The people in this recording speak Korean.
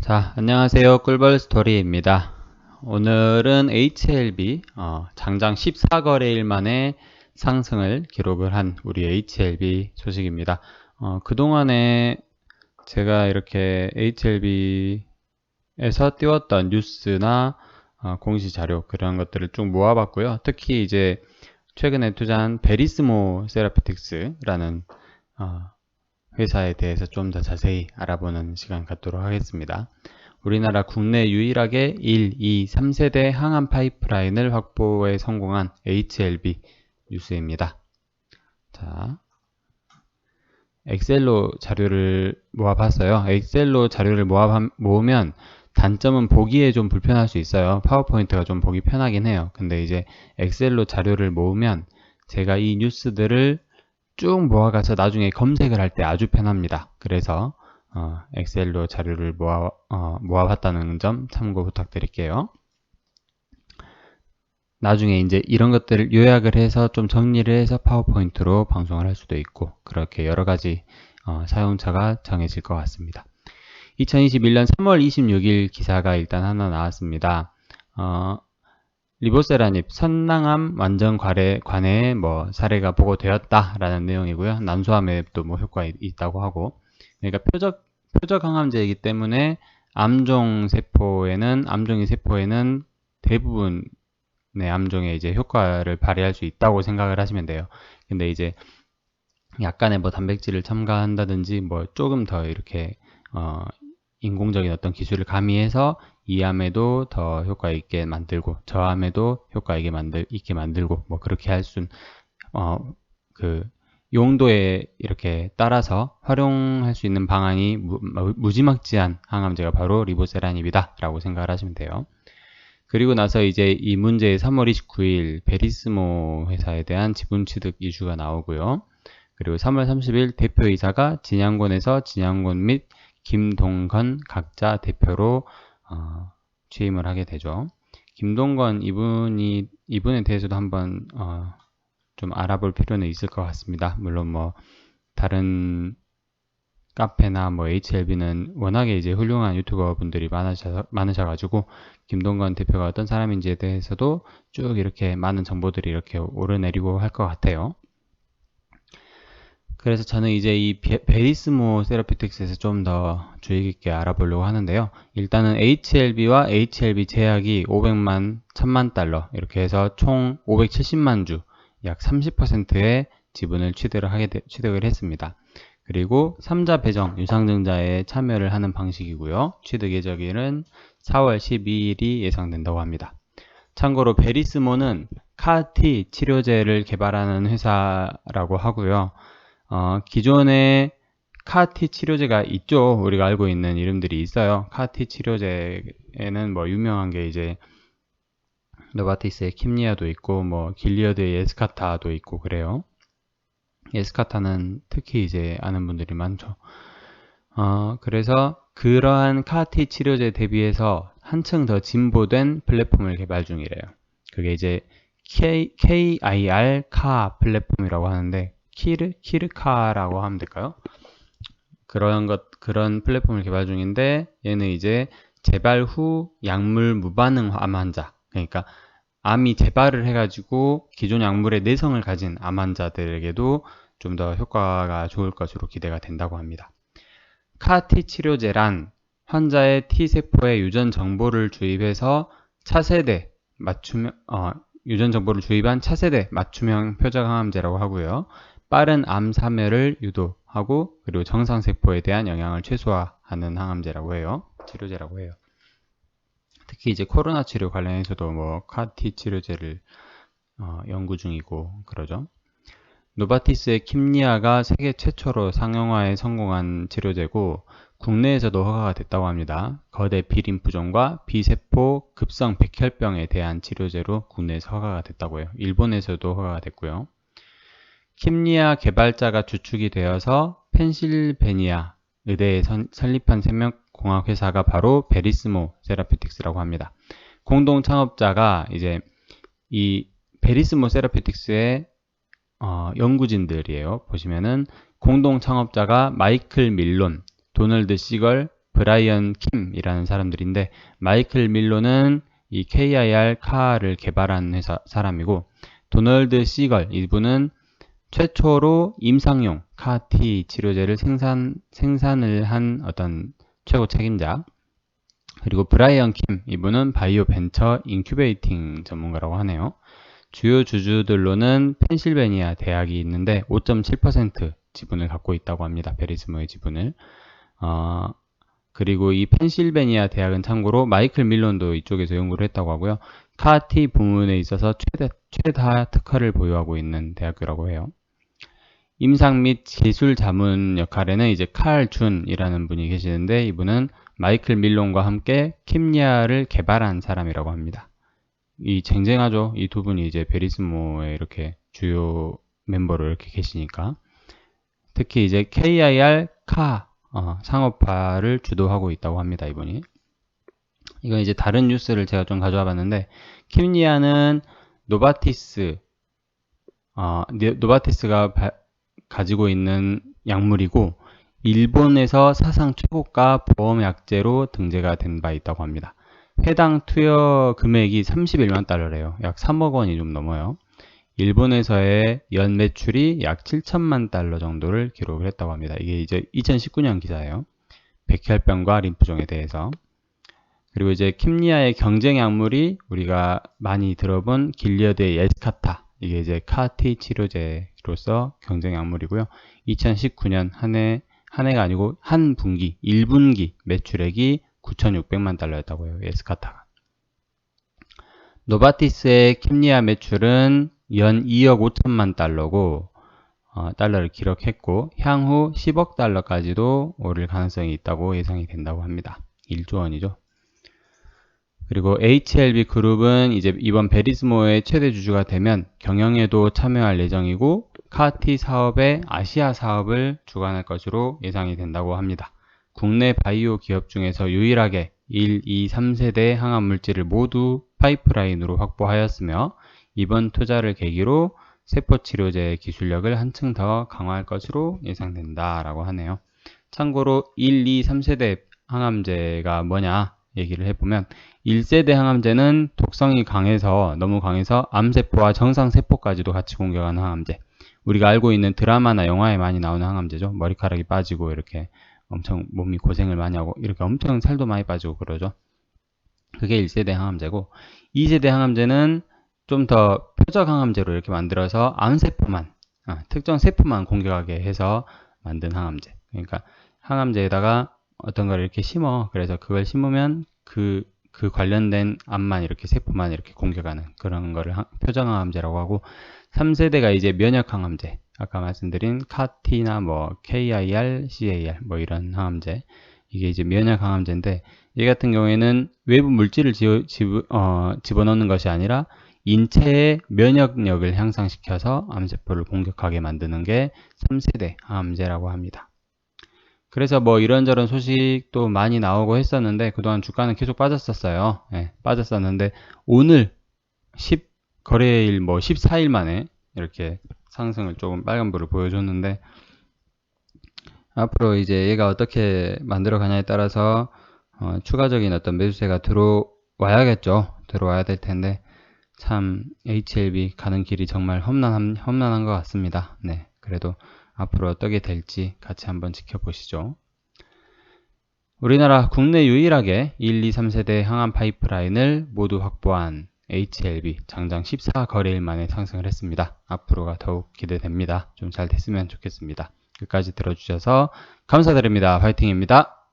자, 안녕하세요. 꿀벌 스토리입니다. 오늘은 HLB 장장 14거래일 만에 상승을 기록을 한 우리 HLB 소식입니다. 그동안에 제가 이렇게 HLB에서 띄웠던 뉴스나 공시 자료 그런 것들을 쭉 모아봤고요. 특히 이제 최근에 투자한 베리스모 세라피틱스라는 회사에 대해서 좀 더 자세히 알아보는 시간 갖도록 하겠습니다. 우리나라 국내 유일하게 1, 2, 3세대 항암 파이프라인을 확보에 성공한 HLB 뉴스입니다. 자, 엑셀로 자료를 모아봤어요. 엑셀로 자료를 모으면 단점은 보기에 좀 불편할 수 있어요. 파워포인트가 좀 보기 편하긴 해요. 근데 이제 엑셀로 자료를 모으면 제가 이 뉴스들을 쭉 모아가서 나중에 검색을 할 때 아주 편합니다. 그래서 엑셀로 자료를 모아봤다는 점 참고 부탁드릴게요. 나중에 이제 이런 것들을 요약을 해서 좀 정리를 해서 파워포인트로 방송을 할 수도 있고 그렇게 여러 가지 사용처가 정해질 것 같습니다. 2021년 3월 26일 기사가 일단 하나 나왔습니다. 리보세라닙 선낭암 완전 관해에 사례가 보고되었다라는 내용이고요. 난소암에도 효과가 있다고 하고, 그러니까 표적 항암제이기 때문에 암종이 세포에는 대부분의 암종에 이제 효과를 발휘할 수 있다고 생각을 하시면 돼요. 근데 이제 약간의 단백질을 첨가한다든지 조금 더 이렇게 인공적인 어떤 기술을 가미해서 이 암에도 더 효과 있게 만들고 저 암에도 효과 있게 만들고 그렇게 할 수 그 용도에 이렇게 따라서 활용할 수 있는 방안이 무지막지한 항암제가 바로 리보세라닙이다 라고 생각을 하시면 돼요. 그리고 나서 이제 이 문제의 3월 29일 베리스모 회사에 대한 지분 취득 이슈가 나오고요. 그리고 3월 30일 대표이사가 진양곤에서 진양곤 및 김동건 각자 대표로 취임을 하게 되죠. 김동건 이분에 대해서도 한번 좀 알아볼 필요는 있을 것 같습니다. 물론 다른 카페나 HLB는 워낙에 이제 훌륭한 유튜버 분들이 많으셔가지고 김동건 대표가 어떤 사람인지에 대해서도 쭉 이렇게 많은 정보들이 이렇게 오르내리고 할 것 같아요. 그래서 저는 이제 이 베리스모 세라피틱스에서 좀 더 주의 깊게 알아보려고 하는데요. 일단은 HLB와 HLB 제약이 500만, 1000만 달러 이렇게 해서 총 570만 주, 약 30%의 지분을 취득을 했습니다. 그리고 3자 배정 유상증자에 참여를 하는 방식이고요. 취득 예정일은 4월 12일이 예상된다고 합니다. 참고로 베리스모는 CAR-T 치료제를 개발하는 회사라고 하고요. 기존에 CAR-T 치료제가 있죠. 우리가 알고 있는 이름들이 있어요. CAR-T 치료제에는 유명한 게 이제 노바티스의 킴리아도 있고 길리어드의 예스카타도 있고 그래요. 예스카타는 특히 이제 아는 분들이 많죠. 그래서 그러한 CAR-T 치료제 대비해서 한층 더 진보된 플랫폼을 개발 중이래요. 그게 이제 KIR CAR 플랫폼이라고 하는데 키르카라고 하면 될까요? 그런 플랫폼을 개발 중인데 얘는 이제 재발 후 약물 무반응 암 환자, 그러니까 암이 재발을 해가지고 기존 약물의 내성을 가진 암 환자들에게도 좀 더 효과가 좋을 것으로 기대가 된다고 합니다. CAR-T 치료제란 환자의 T세포에 유전 정보를 주입해서 유전 정보를 주입한 차세대 맞춤형 표적 항암제라고 하고요. 빠른 암 사멸을 유도하고 그리고 정상세포에 대한 영향을 최소화하는 항암제라고 해요. 치료제라고 해요. 특히 이제 코로나 치료 관련해서도 CAR-T 치료제를 연구 중이고 그러죠. 노바티스의 킴리아가 세계 최초로 상용화에 성공한 치료제고 국내에서도 허가가 됐다고 합니다. 거대 비림프종과 비세포 급성 백혈병에 대한 치료제로 국내에서 허가가 됐다고 해요. 일본에서도 허가가 됐고요. 킴리아 개발자가 주축이 되어서 펜실베니아 의대에 설립한 생명공학회사가 바로 베리스모 세라피틱스라고 합니다. 공동 창업자가 이제 이 베리스모 세라피틱스의 연구진들이에요. 보시면은 공동 창업자가 마이클 밀론, 도널드 시걸, 브라이언 킴이라는 사람들인데, 마이클 밀로는 이 KIR 카를 개발한 회사 사람이고, 도널드 시걸 이분은 최초로 임상용 CAR-T 치료제를 생산을 한 어떤 최고 책임자. 그리고 브라이언 킴 이분은 바이오 벤처 인큐베이팅 전문가라고 하네요. 주요 주주들로는 펜실베니아 대학이 있는데 5.7% 지분을 갖고 있다고 합니다. 베리스모의 지분을. 그리고 이 펜실베니아 대학은 참고로 마이클 밀론도 이쪽에서 연구를 했다고 하고요. CAR-T 부문에 있어서 최다 특허를 보유하고 있는 대학교라고 해요. 임상 및 기술 자문 역할에는 이제 칼 준이라는 분이 계시는데, 이분은 마이클 밀론과 함께 킴리아를 개발한 사람이라고 합니다. 이 쟁쟁하죠. 이 두 분이 이제 베리스모에 이렇게 주요 멤버로 이렇게 계시니까. 특히 이제 KIR 카 상업화를 주도하고 있다고 합니다. 이분이. 이건 이제 다른 뉴스를 제가 좀 가져와 봤는데, 킴리아는 노바티스가 가지고 있는 약물이고, 일본에서 사상 최고가 보험약제로 등재가 된 바 있다고 합니다. 해당 투여 금액이 31만 달러래요. 약 3억 원이 좀 넘어요. 일본에서의 연 매출이 약 7천만 달러 정도를 기록을 했다고 합니다. 이게 이제 2019년 기사예요. 백혈병과 림프종에 대해서. 그리고 이제 킴리아의 경쟁 약물이 우리가 많이 들어본 길리어드의 예스카타. 이게 이제 CAR-T 치료제로서 경쟁 약물이고요. 2019년 한 해가 아니고 한 분기, 1분기 매출액이 9,600만 달러였다고 해요. 예스카타가. 노바티스의 킴리아 매출은 연 2억 5천만 달러고, 달러를 기록했고, 향후 10억 달러까지도 오를 가능성이 있다고 예상이 된다고 합니다. 1조 원이죠. 그리고 HLB 그룹은 이제 이번 베리스모의 최대 주주가 되면 경영에도 참여할 예정이고, CAR-T 사업의 아시아 사업을 주관할 것으로 예상이 된다고 합니다. 국내 바이오 기업 중에서 유일하게 1, 2, 3세대 항암 물질을 모두 파이프라인으로 확보하였으며, 이번 투자를 계기로 세포치료제 기술력을 한층 더 강화할 것으로 예상된다라고 하네요. 참고로 1, 2, 3세대 항암제가 뭐냐 얘기를 해보면, 1세대 항암제는 독성이 너무 강해서 암세포와 정상세포까지도 같이 공격하는 항암제. 우리가 알고 있는 드라마나 영화에 많이 나오는 항암제죠. 머리카락이 빠지고 이렇게 엄청 몸이 고생을 많이 하고 이렇게 엄청 살도 많이 빠지고 그러죠. 그게 1세대 항암제고, 2세대 항암제는 좀 더 표적 항암제로 이렇게 만들어서 암세포만, 특정 세포만 공격하게 해서 만든 항암제. 그러니까 항암제에다가 어떤 걸 이렇게 심어. 그래서 그걸 심으면 그 관련된 암만 이렇게 세포만 이렇게 공격하는 그런 거를 표적 항암제라고 하고, 3세대가 이제 면역 항암제. 아까 말씀드린 CAR-T나 뭐 KIR, CAR 뭐 이런 항암제. 이게 이제 면역 항암제인데, 이 같은 경우에는 외부 물질을 집어넣는 것이 아니라 인체의 면역력을 향상시켜서 암세포를 공격하게 만드는 게 3세대 항암제라고 합니다. 그래서 뭐 이런저런 소식도 많이 나오고 했었는데, 그동안 주가는 계속 빠졌었어요. 빠졌었는데, 오늘 거래일 14일 만에 이렇게 상승을 조금 빨간불을 보여줬는데, 앞으로 이제 얘가 어떻게 만들어 가냐에 따라서 추가적인 어떤 매수세가 들어와야겠죠. 들어와야 될 텐데, 참 HLB 가는 길이 정말 험난한 것 같습니다. 네, 그래도 앞으로 어떻게 될지 같이 한번 지켜보시죠. 우리나라 국내 유일하게 1, 2, 3세대 항암 파이프라인을 모두 확보한 HLB 장장 14거래일 만에 상승을 했습니다. 앞으로가 더욱 기대됩니다. 좀 잘 됐으면 좋겠습니다. 끝까지 들어주셔서 감사드립니다. 화이팅입니다.